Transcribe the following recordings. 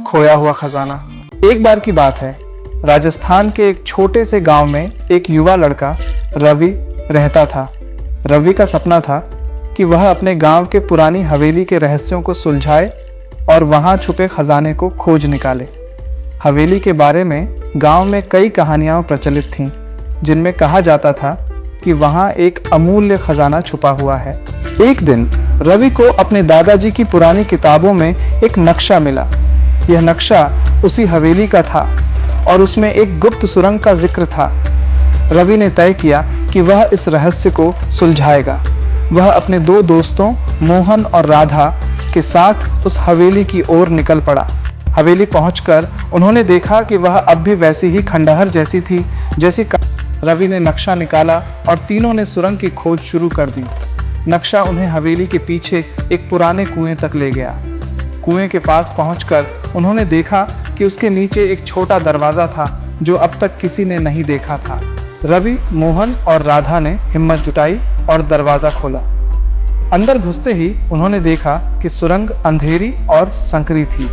खोया हुआ खजाना। एक बार की बात है, राजस्थान के एक छोटे से गांव में एक युवा लड़का रवि रहता था। रवि का सपना था कि वह अपने गांव के पुरानी हवेली के रहस्यों को सुलझाए और वहां छुपे खजाने को खोज निकाले। हवेली के बारे में गांव में कई कहानियां प्रचलित थीं, जिनमें कहा जाता था कि वहां एक अमूल्य खजाना छुपा हुआ है। एक दिन रवि को अपने दादाजी की पुरानी किताबों में एक नक्शा मिला। यह नक्शा उसी हवेली का था और उसमें एक गुप्त सुरंग का जिक्र था। रवि ने तय किया कि वह इस रहस्य को सुलझाएगा। वह अपने दो दोस्तों मोहन और राधा के साथ उस हवेली की ओर निकल पड़ा। हवेली पहुंचकर उन्होंने देखा कि वह अब भी वैसी ही खंडहर जैसी थी जैसी। रवि ने नक्शा निकाला और तीनों ने सुरंग की खोज शुरू कर दी। नक्शा उन्हें हवेली के पीछे एक पुराने कुएं तक ले गया। कुएं के पास पहुंचकर उन्होंने देखा कि उसके नीचे एक छोटा दरवाजा था जो अब तक किसी ने नहीं देखा था। रवि, मोहन और राधा ने हिम्मत जुटाई और दरवाजा खोला। अंदर घुसते ही उन्होंने देखा कि सुरंग अंधेरी और संकरी थी।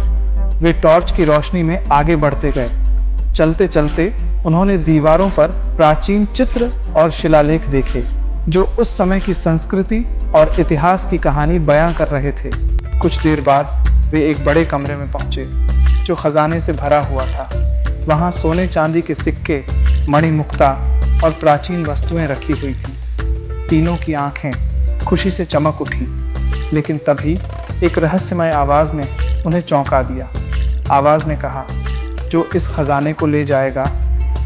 वे टॉर्च की रोशनी में आगे बढ़ते गए। चलते चलते उन्होंने दीवारों पर प्राचीन चित्र और शिलालेख देखे जो उस समय की संस्कृति और इतिहास की कहानी बयां कर रहे थे। कुछ देर बाद वे एक बड़े कमरे में पहुंचे जो खजाने से भरा हुआ था। वहां सोने चांदी के सिक्के, मणिमुक्ता और प्राचीन वस्तुएं रखी हुई थीं। तीनों की आंखें खुशी से चमक उठी, लेकिन तभी एक रहस्यमय आवाज ने उन्हें चौंका दिया। आवाज ने कहा, जो इस खजाने को ले जाएगा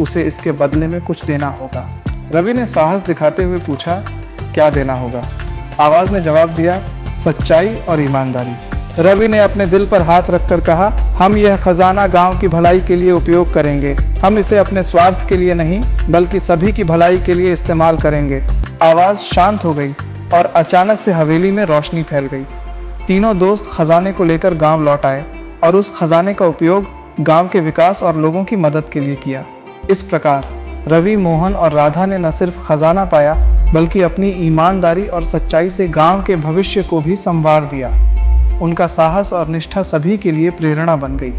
उसे इसके बदले में कुछ देना होगा। रवि ने साहस दिखाते हुए पूछा, क्या देना होगा? आवाज ने जवाब दिया, सच्चाई और ईमानदारी। रवि ने अपने दिल पर हाथ रखकर कहा, हम यह खजाना गांव की भलाई के लिए उपयोग करेंगे। हम इसे अपने स्वार्थ के लिए नहीं बल्कि सभी की भलाई के लिए इस्तेमाल करेंगे। आवाज शांत हो गई और अचानक से हवेली में रोशनी फैल गई। तीनों दोस्त खजाने को लेकर गांव लौट आए और उस खजाने का उपयोग गांव के विकास और लोगों की मदद के लिए किया। इस प्रकार रवि, मोहन और राधा ने न सिर्फ खजाना पाया बल्कि अपनी ईमानदारी और सच्चाई से गांव के भविष्य को भी संवार दिया। उनका साहस और निष्ठा सभी के लिए प्रेरणा बन गई।